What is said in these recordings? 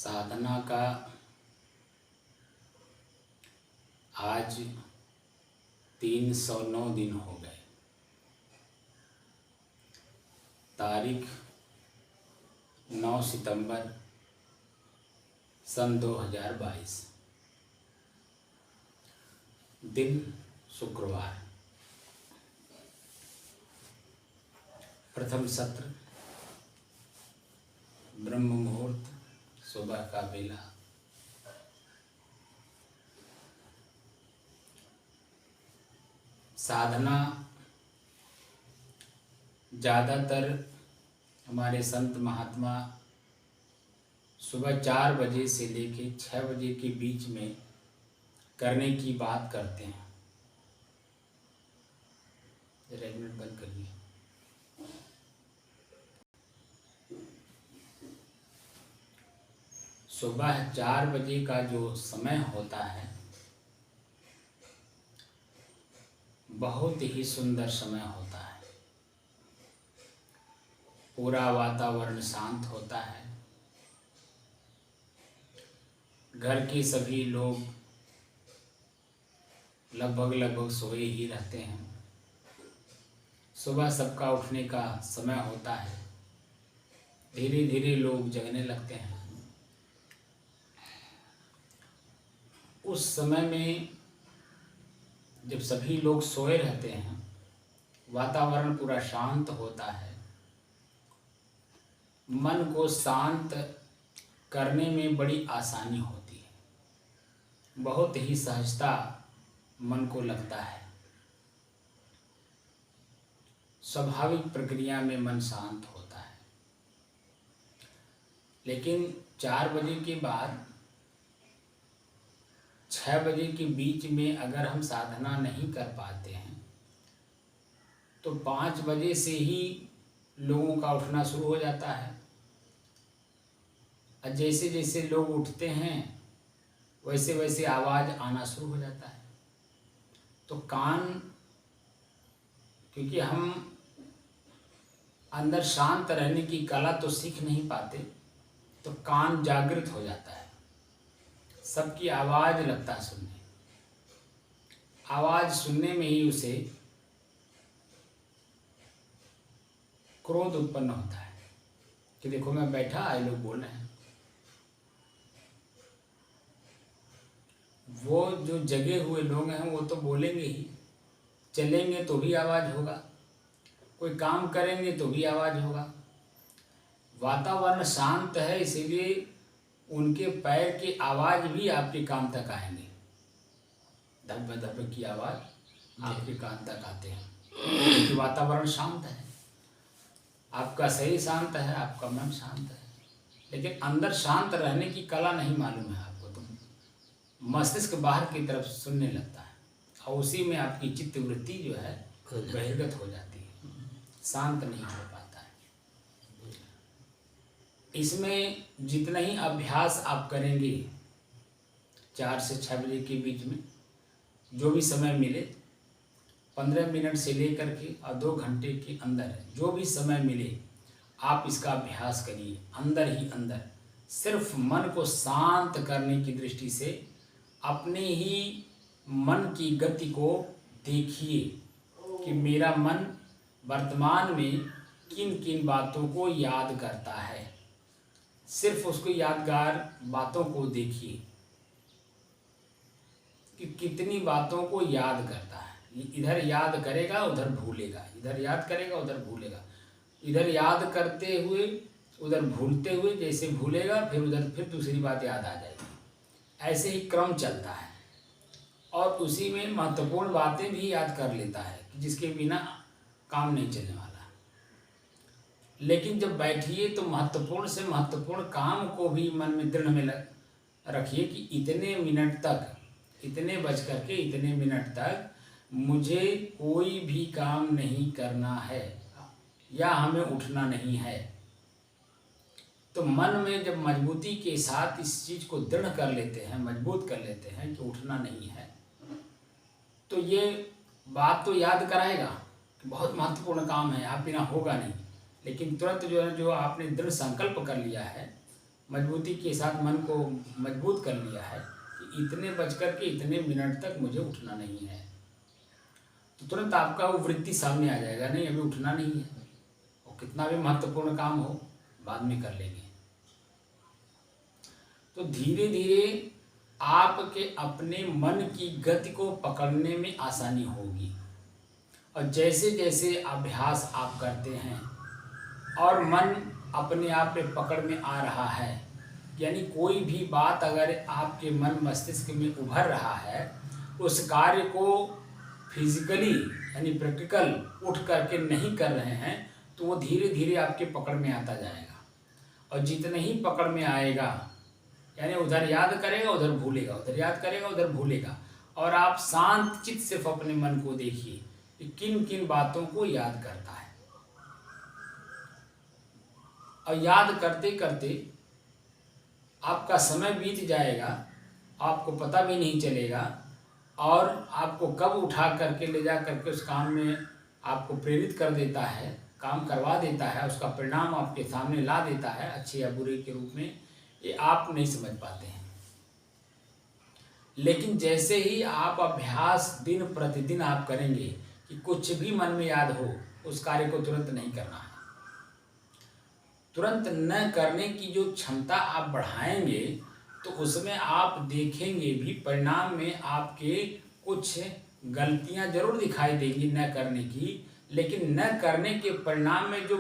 साधना का आज 309 दिन हो गए। तारीख 9 सितंबर सन 2022, दिन शुक्रवार। प्रथम सत्र, ब्रह्म मुहूर्त, सुबह का बेला। साधना ज़्यादातर हमारे संत महात्मा सुबह 4 बजे से लेके 6 बजे के बीच में करने की बात करते हैं। जरा एक मिनट बंद करिए। सुबह 4 बजे का जो समय होता है बहुत ही सुंदर समय होता है। पूरा वातावरण शांत होता है। घर के सभी लोग लगभग सोए ही रहते हैं। सुबह सबका उठने का समय होता है। धीरे धीरे लोग जगने लगते हैं। उस समय में जब सभी लोग सोए रहते हैं, वातावरण पूरा शांत होता है। मन को शांत करने में बड़ी आसानी होती है। बहुत ही सहजता मन को लगता है। स्वाभाविक प्रक्रिया में मन शांत होता है। लेकिन 4 बजे के बाद 6 बजे के बीच में अगर हम साधना नहीं कर पाते हैं तो 5 बजे से ही लोगों का उठना शुरू हो जाता है। और जैसे जैसे लोग उठते हैं वैसे वैसे आवाज़ आना शुरू हो जाता है। तो कान, क्योंकि हम अंदर शांत रहने की कला तो सीख नहीं पाते, तो कान जागृत हो जाता है। सबकी आवाज़ लगता है सुनने। आवाज़ सुनने में ही उसे क्रोध उत्पन्न होता है कि देखो मैं बैठा, ये लोग बोल रहे हैं। वो जो जगे हुए लोग हैं वो तो बोलेंगे ही। चलेंगे तो भी आवाज़ होगा, कोई काम करेंगे तो भी आवाज़ होगा। वातावरण शांत है, इसीलिए उनके पैर की आवाज़ भी आपके कान तक आएंगे। धप धप की आवाज़ आपके कान तक आते हैं क्योंकि वातावरण शांत है। आपका शरीर शांत है, आपका मन शांत है। लेकिन अंदर शांत रहने की कला नहीं मालूम है आपको, तो मस्तिष्क बाहर की तरफ सुनने लगता है और उसी में आपकी चित्त वृत्ति जो है बहिर्गत हो जाती है, शांत नहीं हो पाता है। इसमें जितना ही अभ्यास आप करेंगे 4 से 6 बजे के बीच में जो भी समय मिले, 15 मिनट से लेकर के और 2 घंटे के अंदर जो भी समय मिले आप इसका अभ्यास करिए। अंदर ही अंदर सिर्फ मन को शांत करने की दृष्टि से अपने ही मन की गति को देखिए कि मेरा मन वर्तमान में किन किन बातों को याद करता है। सिर्फ उसको यादगार बातों को देखिए कि कितनी बातों को याद करता है। इधर याद करेगा उधर भूलेगा, इधर याद करेगा उधर भूलेगा, इधर याद करते हुए उधर भूलते हुए, जैसे भूलेगा फिर उधर फिर दूसरी बात याद आ जाएगी। ऐसे ही क्रम चलता है और उसी में महत्वपूर्ण बातें भी याद कर लेता है जिसके बिना काम नहीं चलने वाला। लेकिन जब बैठिए तो महत्वपूर्ण से महत्वपूर्ण काम को भी मन में दृढ़ में रखिए कि इतने मिनट तक, इतने बज करके इतने मिनट तक मुझे कोई भी काम नहीं करना है या हमें उठना नहीं है। तो मन में जब मजबूती के साथ इस चीज़ को दृढ़ कर लेते हैं, मजबूत कर लेते हैं कि उठना नहीं है, तो ये बात तो याद कराएगा कि बहुत महत्वपूर्ण काम है, आप बिना होगा नहीं। लेकिन तुरंत जो है, जो आपने दृढ़ संकल्प कर लिया है, मजबूती के साथ मन को मजबूत कर लिया है कि इतने बज कर के इतने मिनट तक मुझे उठना नहीं है, तो तुरंत आपका वो वृत्ति सामने आ जाएगा, नहीं अभी उठना नहीं है, और कितना भी महत्वपूर्ण काम हो बाद में कर लेंगे। तो धीरे धीरे आपके अपने मन की गति को पकड़ने में आसानी होगी, और जैसे जैसे अभ्यास आप करते हैं और मन अपने आप में पकड़ में आ रहा है, यानी कोई भी बात अगर आपके मन मस्तिष्क में उभर रहा है, उस कार्य को फिजिकली यानी प्रैक्टिकल उठ करके नहीं कर रहे हैं, तो वो धीरे धीरे आपके पकड़ में आता जाएगा। और जितने ही पकड़ में आएगा, यानी उधर याद करेगा उधर भूलेगा, उधर याद करेगा उधर भूलेगा, और आप शांत चित्त सिर्फ अपने मन को देखिए कि किन किन बातों को याद करता है। और याद करते करते आपका समय बीत जाएगा, आपको पता भी नहीं चलेगा, और आपको कब उठा करके ले जा करके उस काम में आपको प्रेरित कर देता है, काम करवा देता है, उसका परिणाम आपके सामने ला देता है अच्छे या बुरे के रूप में, ये आप नहीं समझ पाते हैं। लेकिन जैसे ही आप अभ्यास दिन प्रतिदिन आप करेंगे कि कुछ भी मन में याद हो, उस कार्य को तुरंत नहीं करना है। तुरंत न करने की जो क्षमता आप बढ़ाएंगे, तो उसमें आप देखेंगे भी परिणाम में आपके कुछ गलतियां जरूर दिखाई देंगी न करने की, लेकिन न करने के परिणाम में जो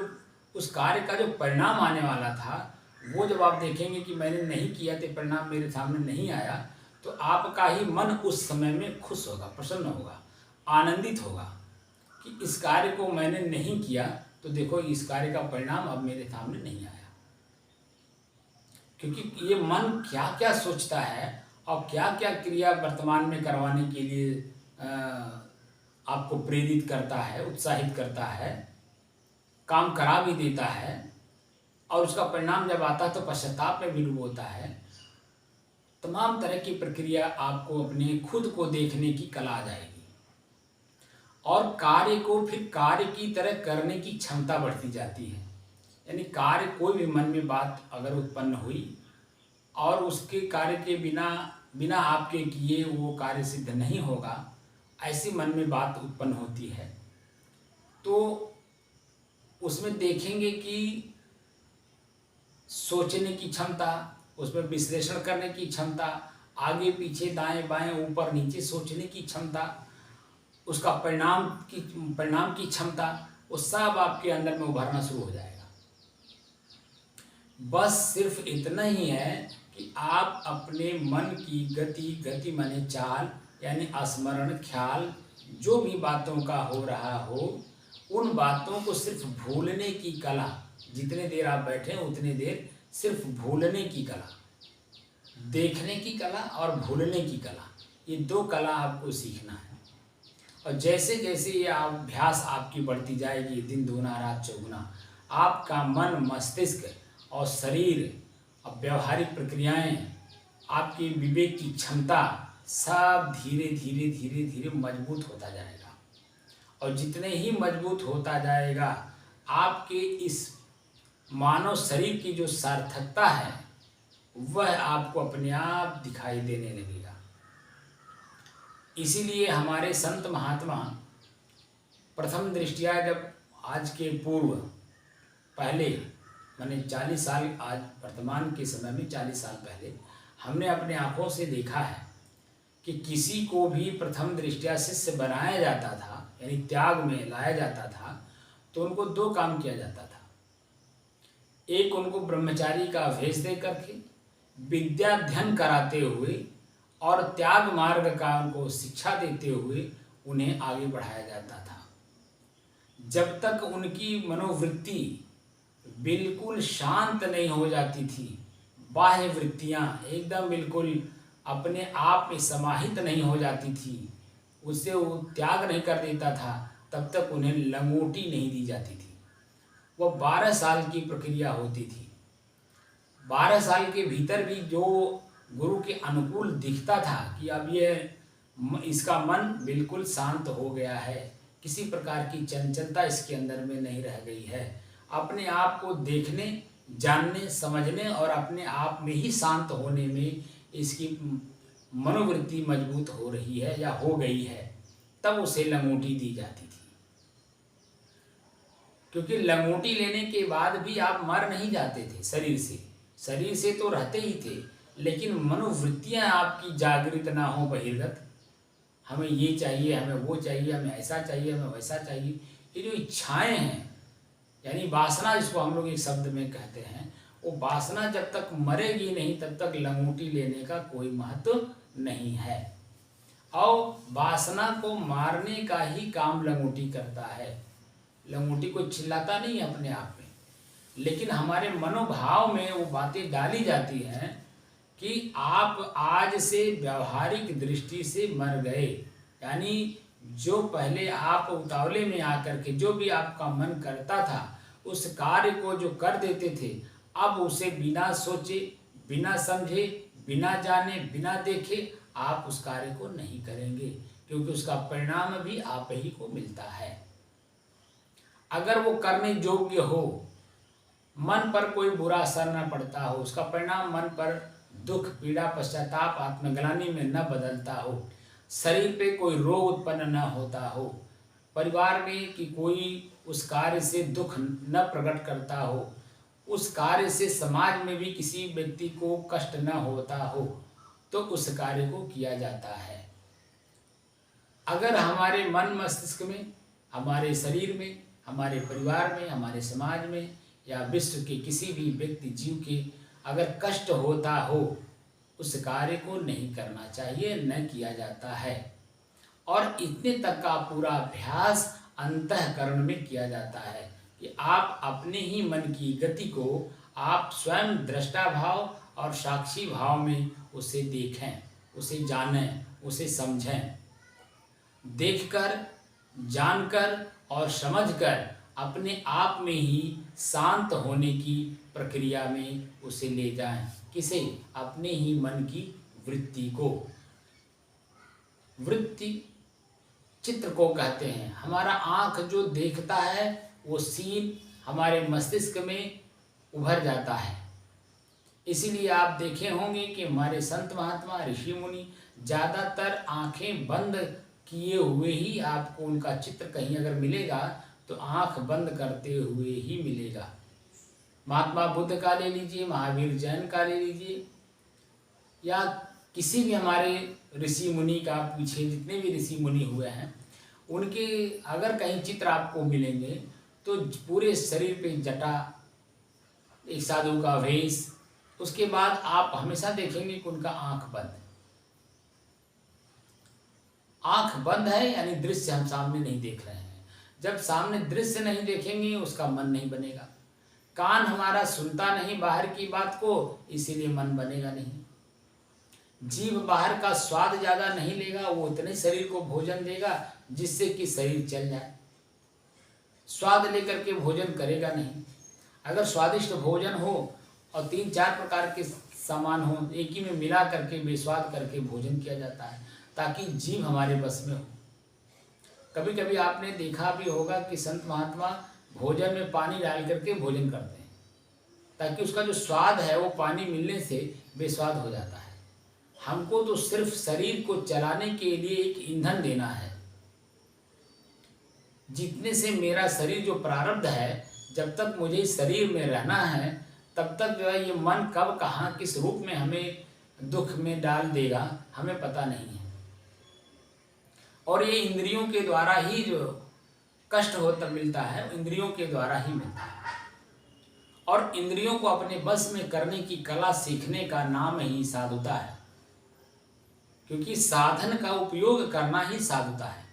उस कार्य का जो परिणाम आने वाला था, वो जब आप देखेंगे कि मैंने नहीं किया तो परिणाम मेरे सामने नहीं आया, तो आपका ही मन उस समय में खुश होगा, प्रसन्न होगा, आनंदित होगा कि इस कार्य को मैंने नहीं किया, तो देखो इस कार्य का परिणाम अब मेरे सामने नहीं आया। क्योंकि ये मन क्या क्या सोचता है और क्या क्या क्रिया वर्तमान में करवाने के लिए आपको प्रेरित करता है, उत्साहित करता है, काम करा भी देता है, और उसका परिणाम जब आता है तो पश्चाताप में भी डूबोता है। तमाम तरह की प्रक्रिया आपको अपने खुद को देखने की कला आ जाएगी, और कार्य को फिर कार्य की तरह करने की क्षमता बढ़ती जाती है। यानी कार्य कोई भी मन में बात अगर उत्पन्न हुई और उसके कार्य के बिना आपके किए वो कार्य सिद्ध नहीं होगा, ऐसी मन में बात उत्पन्न होती है, तो उसमें देखेंगे कि सोचने की क्षमता, उसमें विश्लेषण करने की क्षमता, आगे पीछे दाएं बाएं ऊपर नीचे सोचने की क्षमता, उसका परिणाम की क्षमता, वो सब आपके अंदर में उभरना शुरू हो जाएगा। बस सिर्फ इतना ही है कि आप अपने मन की गति माने चाल, यानी स्मरण, ख्याल, जो भी बातों का हो रहा हो, उन बातों को सिर्फ भूलने की कला, जितने देर आप बैठे उतने देर सिर्फ भूलने की कला, देखने की कला और भूलने की कला, ये दो कला आपको सीखना है। और जैसे जैसे ये अभ्यास आपकी बढ़ती जाएगी, दिन दूना रात चौगुना, आपका मन, मस्तिष्क और शरीर और व्यवहारिक प्रक्रियाएं, आपकी विवेक की क्षमता, सब धीरे धीरे धीरे धीरे मजबूत होता जाएगा। और जितने ही मजबूत होता जाएगा, आपके इस मानव शरीर की जो सार्थकता है वह आपको अपने आप दिखाई देने लगेगा। इसीलिए हमारे संत महात्मा प्रथम दृष्टिया जब आज के पूर्व पहले माने 40 साल, आज वर्तमान के समय में 40 साल पहले हमने अपने आँखों से देखा है कि किसी को भी प्रथम दृष्टिया शिष्य बनाया जाता था, यानी त्याग में लाया जाता था, तो उनको दो काम किया जाता था। एक, उनको ब्रह्मचारी का भेष दे करके विद्याध्ययन कराते हुए और त्याग मार्ग का उनको शिक्षा देते हुए उन्हें आगे बढ़ाया जाता था। जब तक उनकी मनोवृत्ति बिल्कुल शांत नहीं हो जाती थी, बाह्य वृत्तियां एकदम बिल्कुल अपने आप में समाहित नहीं हो जाती थी, उससे वो त्याग नहीं कर देता था, तब तक उन्हें लंगोटी नहीं दी जाती थी। वह 12 साल की प्रक्रिया होती थी। 12 साल के भीतर भी जो गुरु के अनुकूल दिखता था कि अब ये इसका मन बिल्कुल शांत हो गया है, किसी प्रकार की चंचलता इसके अंदर में नहीं रह गई है, अपने आप को देखने जानने समझने और अपने आप में ही शांत होने में इसकी मनोवृत्ति मजबूत हो रही है या हो गई है, तब उसे लंगोटी दी जाती थी। क्योंकि लंगोटी लेने के बाद भी आप मर नहीं जाते थे शरीर से तो रहते ही थे, लेकिन मनोवृत्तियां आपकी जागृत ना हो बहिर्गत, हमें ये चाहिए, हमें वो चाहिए, हमें ऐसा चाहिए, हमें वैसा चाहिए, ये जो इच्छाएं हैं यानी वासना, जिसको हम लोग एक शब्द में कहते हैं, वो वासना जब तक मरेगी नहीं तब तक लंगोटी लेने का कोई महत्व नहीं है। और वासना को मारने का ही काम लंगोटी करता है। लंगोटी को चिल्लाता नहीं है अपने आप में, लेकिन हमारे मनोभाव में वो बातें डाली जाती हैं कि आप आज से व्यावहारिक दृष्टि से मर गए। यानी जो पहले आप उतावले में आकर के जो भी आपका मन करता था उस कार्य को जो कर देते थे, अब उसे बिना सोचे, बिना समझे, बिना जाने, बिना देखे आप उस कार्य को नहीं करेंगे, क्योंकि उसका परिणाम भी आप ही को मिलता है। अगर वो करने योग्य हो, मन पर कोई बुरा असर न पड़ता हो, उसका परिणाम मन पर दुख, पीड़ा, पश्चाताप, आत्मग्लानि में न बदलता हो, शरीर पे कोई रोग उत्पन्न न होता हो, परिवार में कि कोई उस कार्य से दुख न प्रकट करता हो, उस कार्य से समाज में भी किसी व्यक्ति को कष्ट न होता हो, तो उस कार्य को किया जाता है। अगर हमारे मन मस्तिष्क में, हमारे शरीर में, हमारे परिवार में, हमारे समाज में या विश्व के किसी भी व्यक्ति जीव के अगर कष्ट होता हो, उस कार्य को नहीं करना चाहिए, न किया जाता है। और इतने तक का पूरा अभ्यास अंतःकरण में किया जाता है कि आप अपने ही मन की गति को आप स्वयं दृष्टा भाव और साक्षी भाव में उसे देखें, उसे जानें, उसे समझें। देखकर, जानकर और समझकर अपने आप में ही शांत होने की प्रक्रिया में उसे ले जाएं। किसे? अपने ही मन की वृत्ति को। वृत्ति चित्र को कहते हैं। हमारा आँख जो देखता है वो सीन हमारे मस्तिष्क में उभर जाता है। इसीलिए आप देखे होंगे कि हमारे संत महात्मा, ऋषि मुनि ज़्यादातर आँखें बंद किए हुए ही आपको उनका चित्र कहीं अगर मिलेगा तो आँख बंद करते हुए ही मिलेगा। महात्मा बुद्ध का ले लीजिए, महावीर जैन का ले लीजिए, या किसी भी हमारे ऋषि मुनि का, पीछे जितने भी ऋषि मुनि हुए हैं, उनके अगर कहीं चित्र आपको मिलेंगे तो पूरे शरीर पे जटा, एक साधु का वेश, उसके बाद आप हमेशा देखेंगे कि उनका आँख बंद। आँख बंद है यानी दृश्य हम सामने नहीं देख रहे हैं। जब सामने दृश्य नहीं देखेंगे उसका मन नहीं बनेगा। कान हमारा सुनता नहीं बाहर की बात को, इसीलिए मन बनेगा नहीं। जीभ बाहर का स्वाद ज़्यादा नहीं लेगा, वो इतने शरीर को भोजन देगा जिससे कि शरीर चल जाए। स्वाद लेकर के भोजन करेगा नहीं। अगर स्वादिष्ट भोजन हो और 3-4 प्रकार के सामान हो, एक ही में मिला करके बेस्वाद करके भोजन किया जाता है ताकि जीभ हमारे बस में हो। कभी कभी आपने देखा भी होगा कि संत महात्मा भोजन में पानी डाल करके भोजन करते हैं ताकि उसका जो स्वाद है वो पानी मिलने से बेस्वाद हो जाता है। हमको तो सिर्फ शरीर को चलाने के लिए एक ईंधन देना है। जितने से मेरा शरीर जो प्रारब्ध है, जब तक मुझे शरीर में रहना है तब तक जो है ये मन कब कहाँ किस रूप में हमें दुख में डाल देगा हमें पता नहीं है। और ये इंद्रियों के द्वारा ही जो कष्ट होता मिलता है, इंद्रियों के द्वारा ही मिलता है। और इंद्रियों को अपने बस में करने की कला सीखने का नाम ही साधुता है, क्योंकि साधन का उपयोग करना ही साधुता है।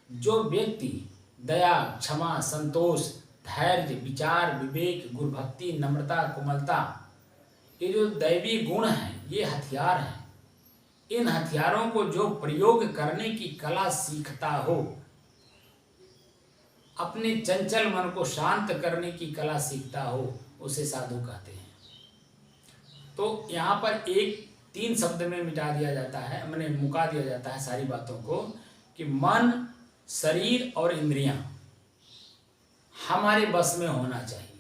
जो व्यक्ति दया, क्षमा, संतोष, धैर्य, विचार, विवेक, गुरुभक्ति, नम्रता, कोमलता, ये जो दैवी गुण हैं, ये हथियार हैं। इन हथियारों को जो प्रयोग करने की कला सीखता हो, अपने चंचल मन को शांत करने की कला सीखता हो, उसे साधु कहते हैं। तो यहाँ पर 3 शब्द में मिटा दिया जाता है, मैंने मुका दिया जाता है सारी बातों को कि मन, शरीर और इंद्रियां हमारे बस में होना चाहिए।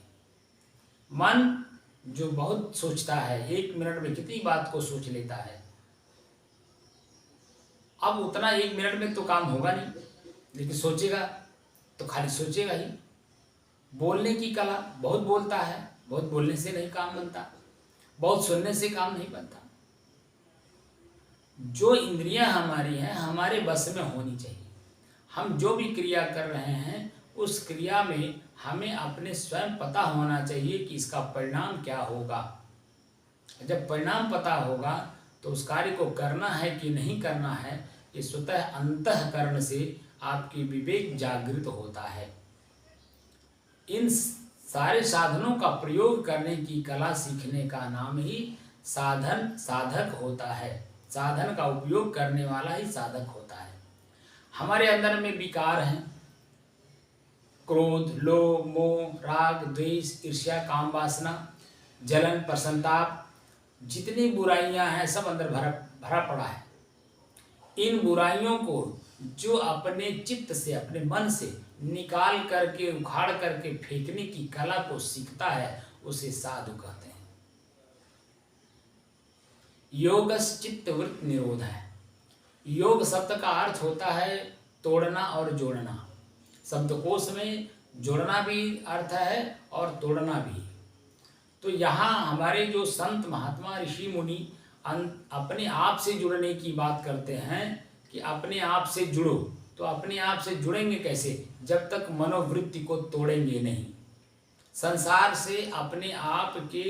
मन जो बहुत सोचता है, 1 मिनट में कितनी बात को सोच लेता है। अब उतना 1 मिनट में तो काम होगा नहीं, लेकिन सोचेगा तो खाली सोचेगा ही। बोलने की कला, बहुत बोलता है, बहुत बोलने से नहीं काम बनता, बहुत सुनने से काम नहीं बनता। जो इंद्रियां हमारी हैं हमारे बस में होनी चाहिए। हम जो भी क्रिया कर रहे हैं उस क्रिया में हमें अपने स्वयं पता होना चाहिए कि इसका परिणाम क्या होगा। जब परिणाम पता होगा तो उस कार्य को करना है कि नहीं करना है, ये स्वतः अंतःकरण से आपकी विवेक जागृत होता है। इन सारे साधनों का प्रयोग करने की कला सीखने का नाम ही साधक होता है। साधन का उपयोग करने वाला ही साधक होता है। हमारे अंदर में विकार हैं, क्रोध, लोभ, मोह, राग, द्वेष, ईर्ष्या, काम वासना, जलन, प्रसन्नताप, जितनी बुराइयां हैं सब अंदर भरा पड़ा है। इन बुराइयों को जो अपने चित्त से, अपने मन से निकाल करके, उखाड़ करके फेंकने की कला को सीखता है, उसे साधु कहते हैं। योगस् चित्त वृत्ति निरोध है। योग शब्द का अर्थ होता है तोड़ना और जोड़ना। शब्दकोश में जोड़ना भी अर्थ है और तोड़ना भी। तो यहाँ हमारे जो संत महात्मा ऋषि मुनि अपने आप से जुड़ने की बात करते हैं कि अपने आप से जुड़ो। तो अपने आप से जुड़ेंगे कैसे? जब तक मनोवृत्ति को तोड़ेंगे नहीं। संसार से अपने आप के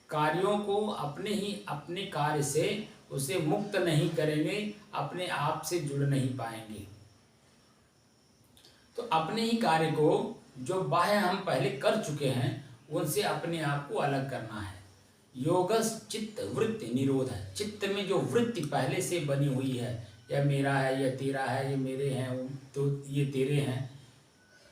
कार्यों को अपने कार्य से उसे मुक्त नहीं करेंगे, अपने आप से जुड़ नहीं पाएंगे। तो अपने ही कार्य को जो बाह्य हम पहले कर चुके हैं उनसे अपने आप को अलग करना है। योगस चित्त वृत्ति निरोध है। चित्त में जो वृत्ति पहले से बनी हुई है, यह मेरा है, यह तेरा है, ये मेरे हैं तो ये तेरे हैं,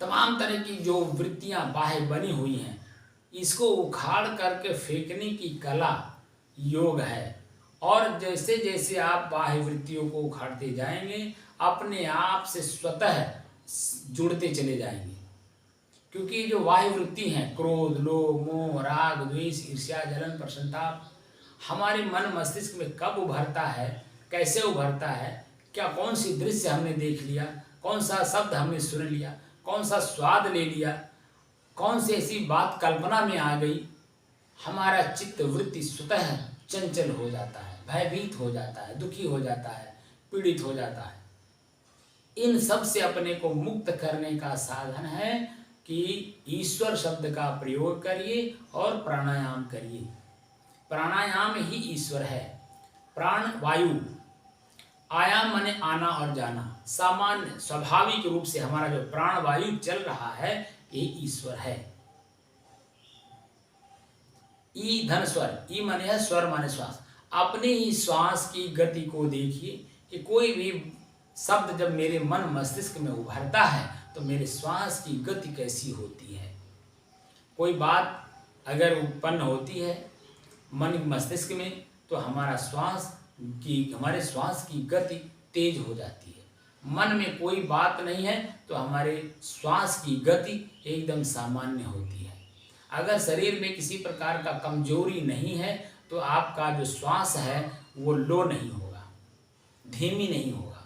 तमाम तरह की जो वृत्तियां बाह्य बनी हुई हैं, इसको उखाड़ करके फेंकने की कला योग है। और जैसे जैसे आप बाह्य वृत्तियों को उखाड़ते जाएंगे अपने आप से स्वतः जुड़ते चले जाएंगे। क्योंकि जो बाह्य वृत्ति हैं, क्रोध, लोभ, मोह, राग, द्वेष, ईर्ष्या, जलन, प्रसन्नता, हमारे मन मस्तिष्क में कब उभरता है, कैसे उभरता है, क्या कौन सी दृश्य हमने देख लिया, कौन सा शब्द हमने सुन लिया, कौन सा स्वाद ले लिया, कौन सी ऐसी बात कल्पना में आ गई, हमारा चित्त वृत्ति स्वतः चंचल हो जाता है, भयभीत हो जाता है, दुखी हो जाता है, पीड़ित हो जाता है। इन सब से अपने को मुक्त करने का साधन है कि ईश्वर शब्द का प्रयोग करिए और प्राणायाम करिए। प्राणायाम ही ईश्वर है। प्राण वायु, आयाम माने आना और जाना, सामान्य स्वाभाविक रूप से हमारा जो प्राण वायु चल रहा है ये ईश्वर है। ई धन स्वर, ई माने है स्वर माने श्वास। अपने ही श्वास की गति को देखिए कि कोई भी शब्द जब मेरे मन मस्तिष्क में उभरता है तो मेरे श्वास की गति कैसी होती है। कोई बात अगर उत्पन्न होती है मन मस्तिष्क में तो हमारे श्वास की गति तेज हो जाती है। मन में कोई बात नहीं है तो हमारे श्वास की गति एकदम सामान्य होती है। अगर शरीर में किसी प्रकार का कमजोरी नहीं है तो आपका जो श्वास है वो लो नहीं होगा, धीमी नहीं होगा।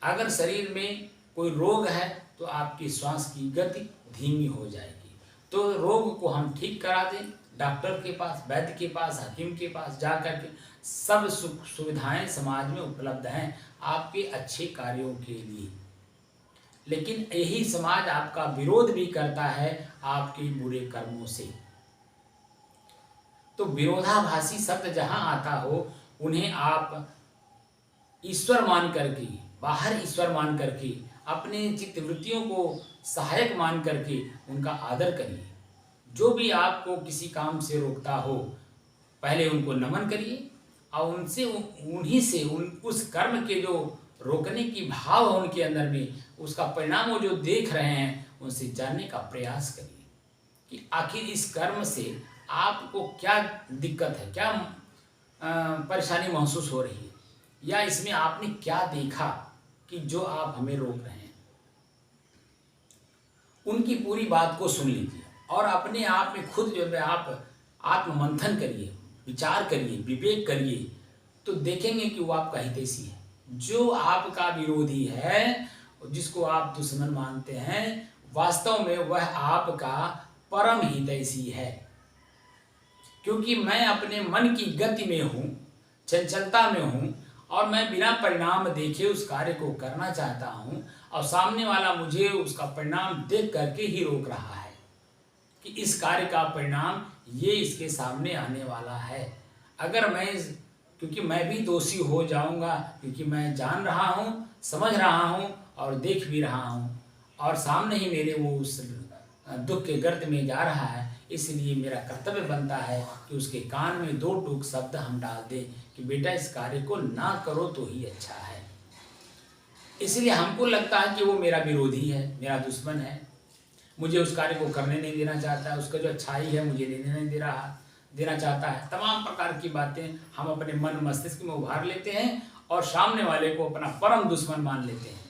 अगर शरीर में कोई रोग है तो आपकी श्वास की गति धीमी हो जाएगी। तो रोग को हम ठीक करा दें, डॉक्टर के पास, वैद्य के पास, हकीम के पास जा कर के सब सुख सुविधाएं समाज में उपलब्ध हैं आपके अच्छे कार्यों के लिए। लेकिन यही समाज आपका विरोध भी करता है आपके बुरे कर्मों से। तो विरोधाभासी शब्द जहां आता हो उन्हें आप ईश्वर मान करके, बाहर ईश्वर मान करके, अपने चित्तवृत्तियों को सहायक मान करके उनका आदर करिए। जो भी आपको किसी काम से रोकता हो पहले उनको नमन करिए और उन्हीं से उस कर्म के जो रोकने की भाव है उनके अंदर में, उसका परिणाम वो जो देख रहे हैं उनसे जानने का प्रयास करिए कि आखिर इस कर्म से आपको क्या दिक्कत है, क्या परेशानी महसूस हो रही है, या इसमें आपने क्या देखा कि जो आप हमें रोक रहे हैं। उनकी पूरी बात को सुन लीजिए और अपने आप में खुद जो है आप आत्ममंथन करिए, विचार करिए, विवेक करिए, तो देखेंगे कि वो आपका हितैषी है। जो आपका विरोधी है, जिसको आप दुश्मन मानते हैं, वास्तव में वह आपका परम हितैषी है। क्योंकि मैं अपने मन की गति में हूँ, चंचलता में हूँ, और मैं बिना परिणाम देखे उस कार्य को करना चाहता हूँ, और सामने वाला मुझे उसका परिणाम देख करके ही रोक रहा है कि इस कार्य का परिणाम ये इसके सामने आने वाला है। अगर मैं क्योंकि मैं भी दोषी हो जाऊंगा, क्योंकि मैं जान रहा हूँ, समझ रहा हूँ और देख भी रहा हूँ, और सामने ही मेरे वो उस दुख के गर्त में जा रहा है। इसलिए मेरा कर्तव्य बनता है कि उसके कान में 2 टूक शब्द हम डाल दें कि बेटा इस कार्य को ना करो तो ही अच्छा है। इसलिए हमको लगता है कि वो मेरा विरोधी है, मेरा दुश्मन है, मुझे उस कार्य को करने नहीं देना चाहता है, उसका जो अच्छाई है मुझे लेने नहीं देना चाहता है। तमाम प्रकार की बातें हम अपने मन मस्तिष्क में उभार लेते हैं और सामने वाले को अपना परम दुश्मन मान लेते हैं।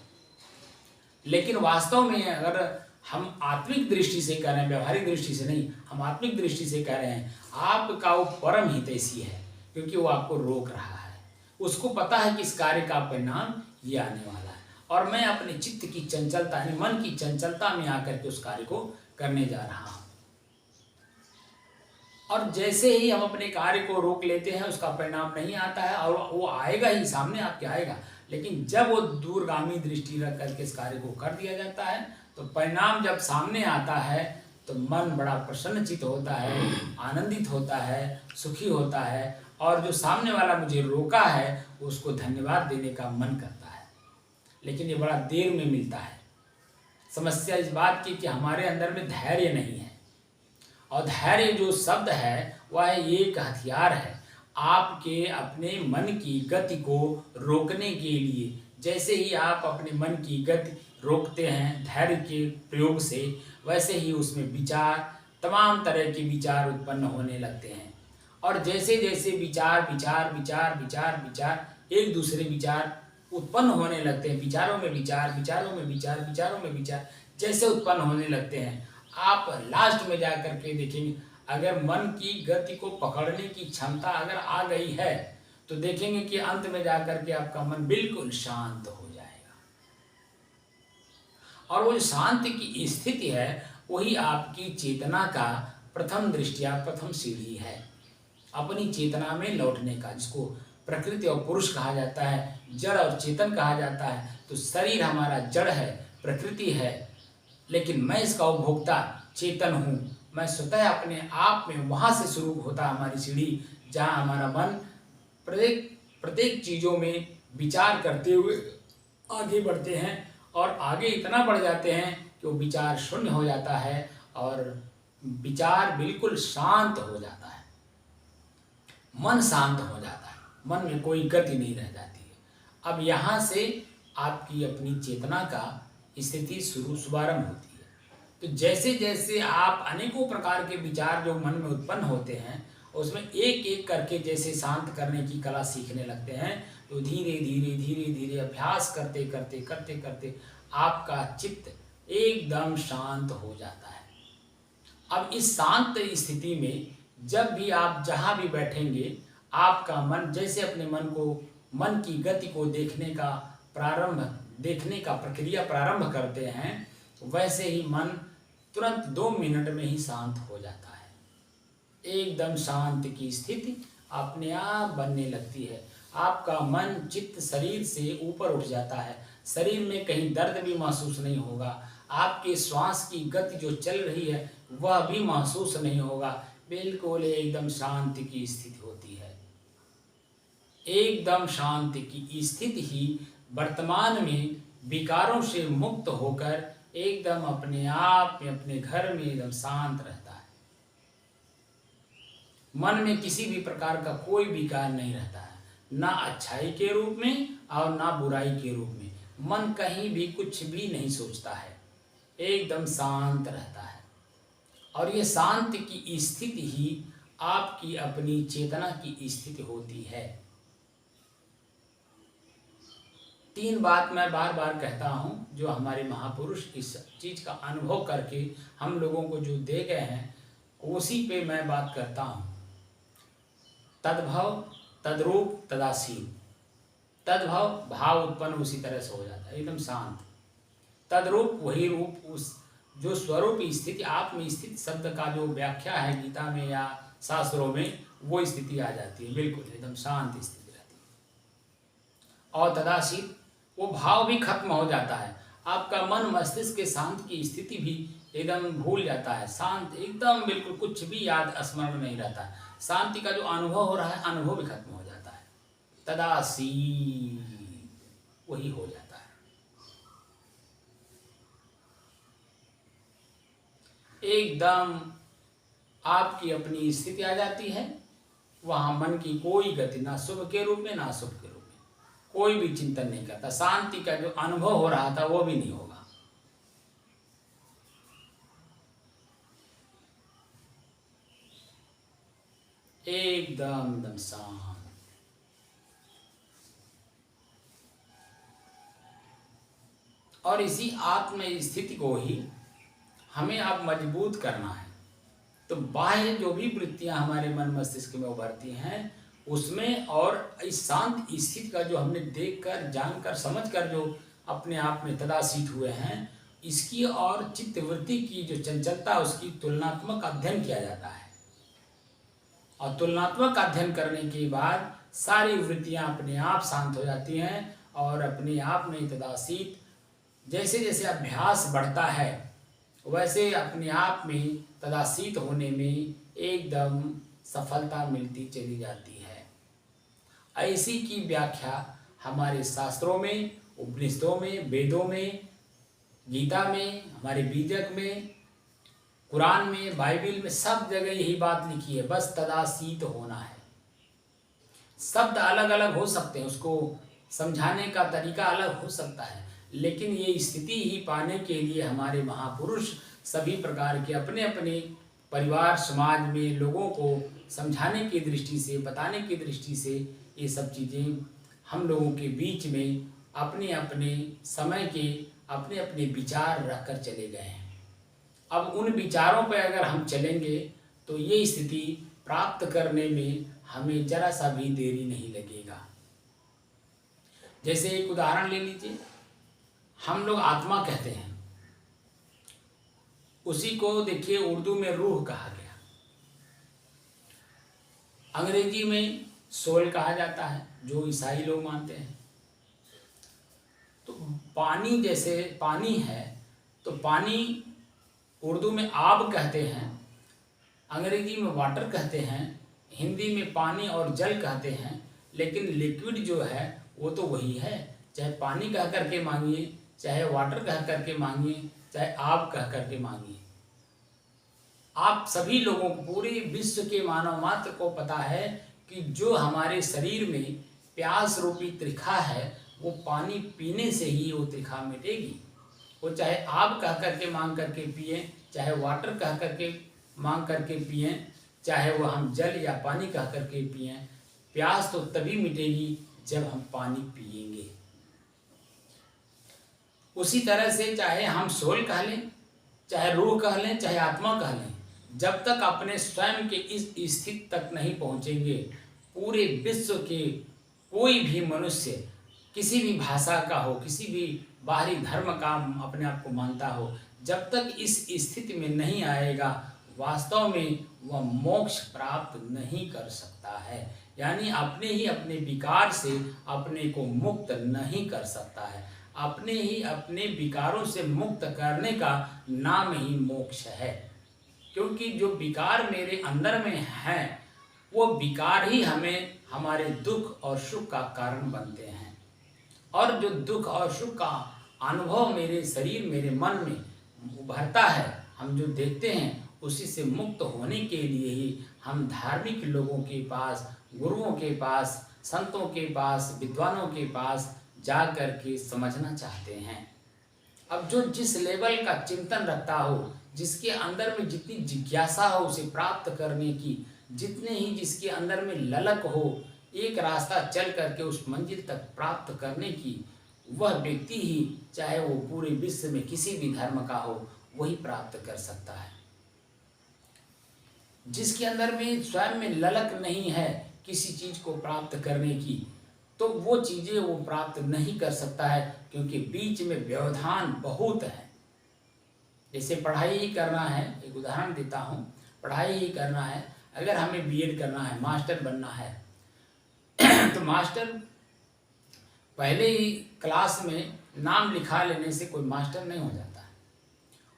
लेकिन वास्तव में अगर हम आत्मिक दृष्टि से कह रहे हैं, व्यवहारिक दृष्टि से नहीं, हम आत्मिक दृष्टि से कह रहे हैं, आपका वो परम हितैषी है, क्योंकि वो आपको रोक रहा है। उसको पता है कि इस कार्य का परिणाम ये आने वाला है, और मैं अपने चित्त की चंचलता यानी मन की चंचलता में आकर के उस कार्य को करने जा रहा हूँ। और जैसे ही हम अपने कार्य को रोक लेते हैं, उसका परिणाम नहीं आता है, और वो आएगा ही, सामने आपके आएगा। लेकिन जब वो दूरगामी दृष्टि रख करके इस कार्य को कर दिया जाता है, तो परिणाम जब सामने आता है तो मन बड़ा प्रसन्नचित होता है, आनंदित होता है, सुखी होता है, और जो सामने वाला मुझे रोका है उसको धन्यवाद देने का मन करता है। लेकिन ये बड़ा देर में मिलता है। समस्या इस बात की कि हमारे अंदर में धैर्य नहीं है, और धैर्य जो शब्द है वह एक हथियार है आपके अपने मन की गति को रोकने के लिए। जैसे ही आप अपने मन की गति रोकते हैं धैर्य के प्रयोग से, वैसे ही उसमें विचार, तमाम तरह के विचार उत्पन्न होने लगते हैं। और जैसे जैसे विचार विचार विचार विचार विचार एक दूसरे विचार उत्पन्न होने लगते हैं, विचारों में विचार, विचारों में विचार, विचारों में विचार जैसे उत्पन्न होने लगते हैं, आप लास्ट में जा कर के देखेंगे, अगर मन की गति को पकड़ने की क्षमता अगर आ गई है तो देखेंगे कि अंत में जा कर के आपका मन बिल्कुल शांत हो जाएगा। और वो शांति की स्थिति है वही आपकी चेतना का प्रथम दृष्टिया प्रथम सीढ़ी है, अपनी चेतना में लौटने का, जिसको प्रकृति और पुरुष कहा जाता है, जड़ और चेतन कहा जाता है। तो शरीर हमारा जड़ है, प्रकृति है, लेकिन मैं इसका उपभोक्ता चेतन हूँ। मैं स्वतः अपने आप में वहाँ से शुरू होता हमारी सीढ़ी, जहाँ हमारा मन प्रत्येक चीज़ों में विचार करते हुए आगे बढ़ते हैं, और आगे इतना बढ़ जाते हैं कि वो विचार शून्य हो जाता है और विचार बिल्कुल शांत हो जाता है, मन शांत हो जाता है, मन में कोई गति नहीं रह जाती है। अब यहाँ से आपकी अपनी चेतना का स्थिति शुभारंभ होती है। तो जैसे जैसे आप अनेकों प्रकार के विचार जो मन में उत्पन्न होते हैं उसमें एक एक करके जैसे शांत करने की कला सीखने लगते हैं, तो धीरे धीरे धीरे धीरे अभ्यास करते करते करते करते आपका चित्त एकदम शांत हो जाता है। अब इस शांत स्थिति में जब भी आप जहाँ भी बैठेंगे, आपका मन जैसे अपने मन की गति को देखने का प्रक्रिया प्रारंभ करते हैं, वैसे ही मन तुरंत 2 मिनट में ही शांत हो जाता है। एकदम शांत की स्थिति अपने आप बनने लगती है। आपका मन चित्त शरीर से ऊपर उठ जाता है, शरीर में कहीं दर्द भी महसूस नहीं होगा, आपके श्वास की गति जो चल रही है वह भी महसूस नहीं होगा, बिल्कुल एकदम शांति की स्थिति होती है। एकदम शांति की स्थिति ही वर्तमान में विकारों से मुक्त होकर एकदम अपने आप में अपने घर में एकदम शांत रहता है। मन में किसी भी प्रकार का कोई विकार नहीं रहता है, ना अच्छाई के रूप में और ना बुराई के रूप में। मन कहीं भी कुछ भी नहीं सोचता है, एकदम शांत रहता है। और ये शांति की स्थिति ही आपकी अपनी चेतना की स्थिति होती है। 3 बात मैं बार बार कहता हूँ जो हमारे महापुरुष इस चीज़ का अनुभव करके हम लोगों को जो दे गए हैं, उसी पे मैं बात करता हूँ। तद्भव तद्रूप तदासीन। तद्भव भाव उत्पन्न उसी तरह से हो जाता है, एकदम शांत। तद्रूप वही रूप, उस जो स्वरूप स्थिति, आत्म स्थिति शब्द का जो व्याख्या है गीता में या शास्त्रों में, वो स्थिति आ जाती है, बिल्कुल एकदम शांत स्थिति रहती है। और तदासीन, वो भाव भी खत्म हो जाता है, आपका मन मस्तिष्क के शांत की स्थिति भी एकदम भूल जाता है, शांत एकदम बिल्कुल, कुछ भी याद स्मरण नहीं रहता है। शांति का जो अनुभव हो रहा है, अनुभव भी खत्म हो जाता है। तदासीन वही हो जाता है। एकदम आपकी अपनी स्थिति आ जाती है, वहां मन की कोई गति, ना शुभ के रूप में ना अशुभ के रूप में, कोई भी चिंतन नहीं करता। शांति का जो अनुभव हो रहा था वो भी नहीं होगा। एकदम शांत। और इसी आत्म स्थिति को ही हमें अब मजबूत करना है। तो बाह्य जो भी वृत्तियां हमारे मन मस्तिष्क में उभरती हैं उसमें, और इस शांत स्थिति का जो हमने देखकर जानकर समझकर जो अपने आप में तदासीत हुए हैं, इसकी और चित्त वृत्ति की जो चंचलता, उसकी तुलनात्मक अध्ययन किया जाता है। और तुलनात्मक अध्ययन करने के बाद सारी वृत्तियां अपने आप शांत हो जाती हैं और अपने आप में तदासीत। जैसे जैसे अभ्यास बढ़ता है वैसे अपने आप में तदासीत होने में एकदम सफलता मिलती चली जाती है। ऐसी की व्याख्या हमारे शास्त्रों में, उपनिषदों में, वेदों में, गीता में, हमारे बीजक में, कुरान में, बाइबिल में, सब जगह यही बात लिखी है, बस तदासीत होना है। शब्द अलग अलग हो सकते हैं, उसको समझाने का तरीका अलग हो सकता है, लेकिन ये स्थिति ही पाने के लिए हमारे महापुरुष सभी प्रकार के अपने अपने परिवार समाज में लोगों को समझाने की दृष्टि से, बताने की दृष्टि से ये सब चीज़ें हम लोगों के बीच में अपने अपने समय के अपने अपने विचार रख कर चले गए हैं। अब उन विचारों पर अगर हम चलेंगे तो ये स्थिति प्राप्त करने में हमें जरा सा भी देरी नहीं लगेगा। जैसे एक उदाहरण ले लीजिए, हम लोग आत्मा कहते हैं, उसी को देखिए उर्दू में रूह कहा गया, अंग्रेजी में सोल कहा जाता है, जो ईसाई लोग मानते हैं। तो पानी, जैसे पानी है तो पानी उर्दू में आब कहते हैं, अंग्रेजी में वाटर कहते हैं, हिंदी में पानी और जल कहते हैं, लेकिन लिक्विड जो है वो तो वही है। चाहे पानी कह करके मांगिए, चाहे वाटर कह करके मांगिए, चाहे आब कह करके मांगिए। आप सभी लोगों को, पूरे विश्व के मानव मात्र को पता है कि जो हमारे शरीर में प्यास रूपी त्रिखा है वो पानी पीने से ही वो त्रिखा मिटेगी। वो चाहे आब कह करके मांग करके पिए, चाहे वाटर कह करके मांग करके पिए, चाहे वो हम जल या पानी कह करके पिए, प्यास तो तभी मिटेगी जब हम पानी पिएंगे। उसी तरह से चाहे हम सोल कह लें, चाहे रूह कह लें, चाहे आत्मा कह लें, जब तक अपने स्वयं के इस स्थिति तक नहीं पहुंचेंगे, पूरे विश्व के कोई भी मनुष्य किसी भी भाषा का हो, किसी भी बाहरी धर्म का अपने आप को मानता हो, जब तक इस स्थिति में नहीं आएगा, वास्तव में वह मोक्ष प्राप्त नहीं कर सकता है। यानी अपने ही अपने विकार से अपने को मुक्त नहीं कर सकता है। अपने ही अपने विकारों से मुक्त करने का नाम ही मोक्ष है। क्योंकि जो विकार मेरे अंदर में है वो विकार ही हमें हमारे दुख और सुख का कारण बनते हैं। और जो दुख और सुख का अनुभव मेरे शरीर, मेरे मन में उभरता है, हम जो देखते हैं, उसी से मुक्त होने के लिए ही हम धार्मिक लोगों के पास, गुरुओं के पास, संतों के पास, विद्वानों के पास जा कर के समझना चाहते हैं। अब जो जिस लेवल का चिंतन रखता हो, जिसके अंदर में जितनी जिज्ञासा हो उसे प्राप्त करने की, जितने ही जिसके अंदर में ललक हो एक रास्ता चल करके उस मंजिल तक प्राप्त करने की, वह व्यक्ति ही, चाहे वो पूरे विश्व में किसी भी धर्म का हो, वही प्राप्त कर सकता है। जिसके अंदर में स्वयं में ललक नहीं है किसी चीज़ को प्राप्त करने की, तो वो चीज़ें वो प्राप्त नहीं कर सकता है, क्योंकि बीच में व्यवधान बहुत है। जैसे पढ़ाई ही करना है, एक उदाहरण देता हूँ, पढ़ाई ही करना है, अगर हमें बीएड करना है, मास्टर बनना है तो मास्टर पहले ही क्लास में नाम लिखा लेने से कोई मास्टर नहीं हो जाता है।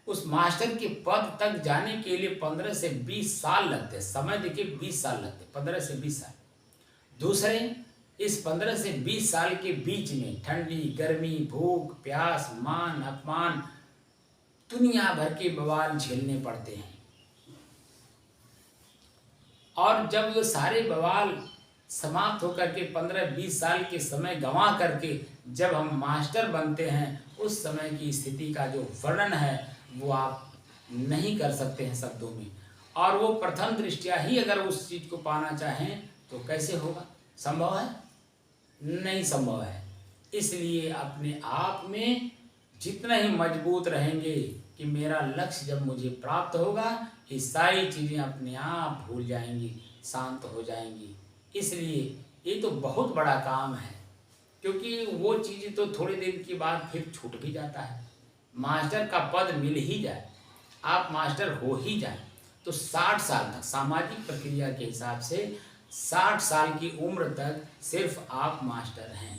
उस मास्टर के पद तक जाने के लिए 15 से 20 साल लगते हैं। समय देखिए, 20 साल लगते, 15 से 20 साल। दूसरे, इस 15 से 20 साल के बीच में ठंडी, गर्मी, भूख, प्यास, मान अपमान, दुनिया भर के बवाल झेलने पड़ते हैं। और जब ये सारे बवाल समाप्त होकर के 15-20 साल के समय गंवा करके जब हम मास्टर बनते हैं, उस समय की स्थिति का जो वर्णन है वो आप नहीं कर सकते हैं शब्दों में। और वो प्रथम दृष्टया ही अगर उस चीज़ को पाना चाहें तो कैसे होगा? संभव है? नहीं संभव है। इसलिए अपने आप में जितना ही मजबूत रहेंगे कि मेरा लक्ष्य जब मुझे प्राप्त होगा, ये सारी चीज़ें अपने आप भूल जाएंगी, शांत हो जाएंगी। इसलिए ये तो बहुत बड़ा काम है, क्योंकि वो चीज़ तो थोड़ी देर के बाद फिर छूट भी जाता है। मास्टर का पद मिल ही जाए, आप मास्टर हो ही जाए, तो 60 साल तक सामाजिक प्रक्रिया के हिसाब से 60 साल की उम्र तक सिर्फ आप मास्टर हैं।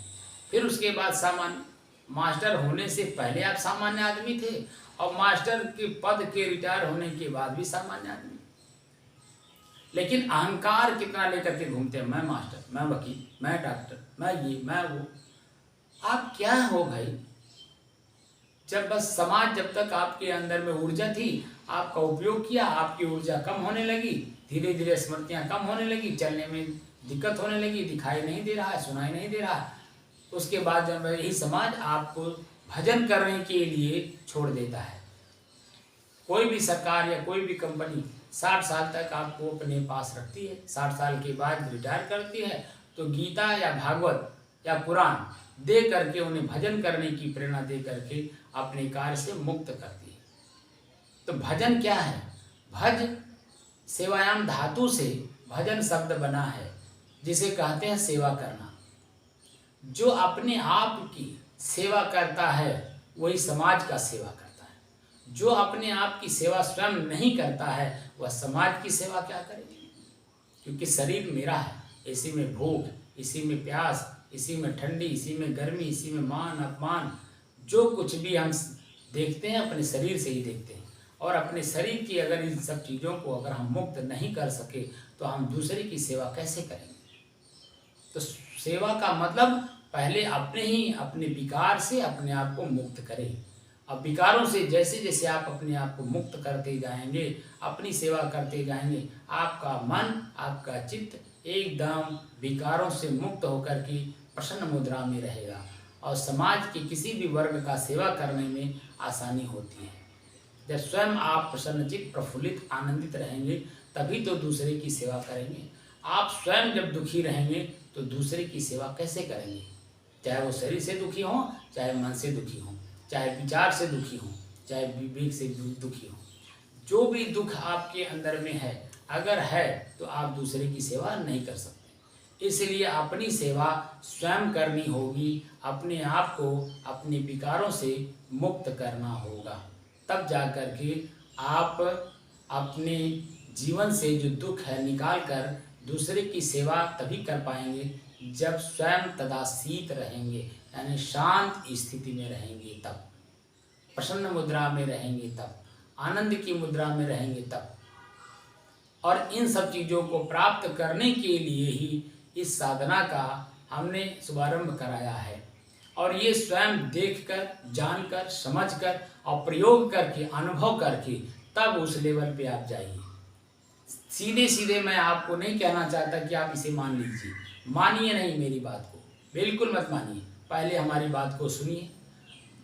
फिर उसके बाद सामान्य, मास्टर होने से पहले आप सामान्य आदमी थे, और मास्टर के पद के रिटायर होने के बाद भी सामान्य आदमी। लेकिन अहंकार कितना लेकर के घूमते हैं, मैं मास्टर, मैं वकील, मैं डॉक्टर, मैं ये, मैं वो। आप क्या हो भाई? जब बस समाज, जब तक आपके अंदर में ऊर्जा थी, आपका उपयोग किया, आपकी ऊर्जा कम होने लगी, धीरे धीरे स्मृतियाँ कम होने लगी, चलने में दिक्कत होने लगी, दिखाई नहीं दे रहा है, सुनाई नहीं दे रहा है। उसके बाद जब यही समाज आपको भजन करने के लिए छोड़ देता है। कोई भी सरकार या कोई भी कंपनी 60 साल तक आपको अपने पास रखती है, 60 साल के बाद रिटायर करती है, तो गीता या भागवत या पुराण दे करके उन्हें भजन करने की प्रेरणा दे करके अपने कार्य से मुक्त करती है। तो भजन क्या है? भज सेवायाम धातु से भजन शब्द बना है, जिसे कहते हैं सेवा करना। जो अपने आप की सेवा करता है वही समाज का सेवा करता है। जो अपने आप की सेवा स्वयं नहीं करता है वह समाज की सेवा क्या करेगा? क्योंकि शरीर मेरा है, इसी में भूख, इसी में प्यास, इसी में ठंडी, इसी में गर्मी, इसी में मान अपमान, जो कुछ भी हम देखते हैं अपने शरीर से ही देखते हैं। और अपने शरीर की अगर इन सब चीज़ों को अगर हम मुक्त नहीं कर सके तो हम दूसरे की सेवा कैसे करेंगे? तो सेवा का मतलब पहले अपने ही अपने विकार से अपने आप को मुक्त करें। अब विकारों से जैसे जैसे आप अपने आप को मुक्त करते जाएंगे, अपनी सेवा करते जाएंगे, आपका मन, आपका चित्त एकदम विकारों से मुक्त होकर के प्रसन्न मुद्रा में रहेगा, और समाज के किसी भी वर्ग का सेवा करने में आसानी होती है। जब स्वयं आप प्रसन्नचित्त, प्रफुल्लित, आनंदित रहेंगे, तभी तो दूसरे की सेवा करेंगे। आप स्वयं जब दुखी रहेंगे तो दूसरे की सेवा कैसे करेंगे? चाहे वो शरीर से दुखी हो, चाहे मन से दुखी हो, चाहे विचार से दुखी हो, चाहे विवेक से दुखी हो, जो भी दुख आपके अंदर में है अगर है तो आप दूसरे की सेवा नहीं कर सकते। इसलिए अपनी सेवा स्वयं करनी होगी, अपने आप को अपने विकारों से मुक्त करना होगा, तब जा कर के आप अपने जीवन से जो दुख है निकाल कर दूसरे की सेवा तभी कर पाएंगे जब स्वयं तदासीत रहेंगे, यानी शांत स्थिति में रहेंगे, तब प्रसन्न मुद्रा में रहेंगे, तब आनंद की मुद्रा में रहेंगे, तब। और इन सब चीज़ों को प्राप्त करने के लिए ही इस साधना का हमने शुभारंभ कराया है। और ये स्वयं देखकर, जानकर, समझकर और प्रयोग करके, अनुभव करके तब उस लेवल पे आप जाइए। सीधे सीधे मैं आपको नहीं कहना चाहता कि आप इसे मान लीजिए, मानिए नहीं, मेरी बात को बिल्कुल मत मानिए। पहले हमारी बात को सुनिए,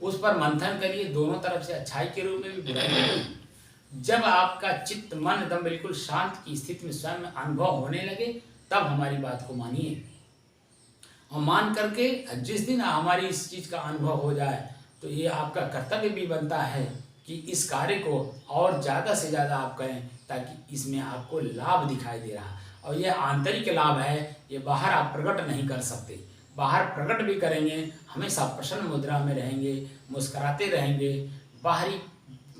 उस पर मंथन करिए, दोनों तरफ से अच्छाई के रूप में भी, बुराई के रूप में। जब आपका चित्त, मन एकदम बिल्कुल शांत की स्थिति में स्वयं अनुभव होने लगे, तब हमारी बात को मानिए। और मान करके जिस दिन हमारी इस चीज़ का अनुभव हो जाए तो ये आपका कर्तव्य भी बनता है कि इस कार्य को और ज़्यादा से ज़्यादा आप करें, ताकि इसमें आपको लाभ दिखाई दे रहा है। और यह आंतरिक लाभ है, ये बाहर आप प्रकट नहीं कर सकते। बाहर प्रकट भी करेंगे, हमेशा प्रसन्न मुद्रा में रहेंगे, मुस्कुराते रहेंगे। बाहरी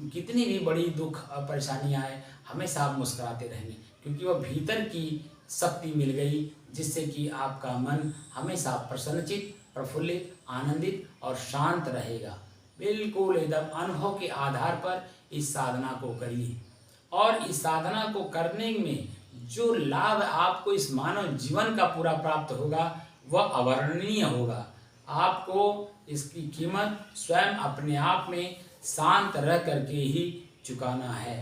कितनी भी बड़ी दुख और परेशानियाँ आए, हमेशा आप मुस्कुराते रहेंगे, क्योंकि वह भीतर की शक्ति मिल गई, जिससे कि आपका मन हमेशा प्रसन्नचित, प्रफुल्लित, आनंदित और शांत रहेगा। बिल्कुल एकदम अनुभव के आधार पर इस साधना को करिए, और इस साधना को करने में जो लाभ आपको इस मानव जीवन का पूरा प्राप्त होगा वह अवर्णनीय होगा। आपको इसकी कीमत स्वयं अपने आप में शांत रह करके ही चुकाना है।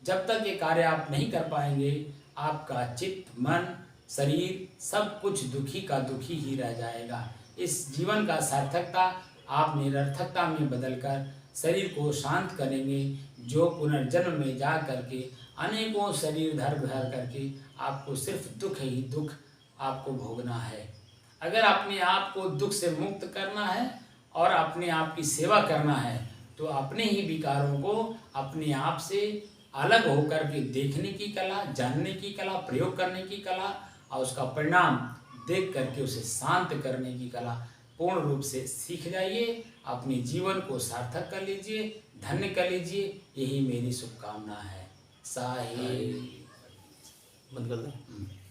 जब तक ये कार्य आप नहीं कर पाएंगे, आपका चित्त, मन, शरीर सब कुछ दुखी का दुखी ही रह जाएगा। इस जीवन का सार्थकता आप निरर्थकता में बदलकर शरीर को शांत करेंगे, जो पुनर्जन्म में जा करके अनेकों शरीर धर करके आपको सिर्फ दुख ही दुख आपको भोगना है। अगर अपने आप को दुख से मुक्त करना है और अपने आप की सेवा करना है, तो अपने ही विकारों को अपने आप से अलग होकर के देखने की कला, जानने की कला, प्रयोग करने की कला और उसका परिणाम देख करके उसे शांत करने की कला पूर्ण रूप से सीख जाइए। अपने जीवन को सार्थक कर लीजिए, धन्य कर लीजिए, यही मेरी शुभकामना है। साहिब बंद कर दें।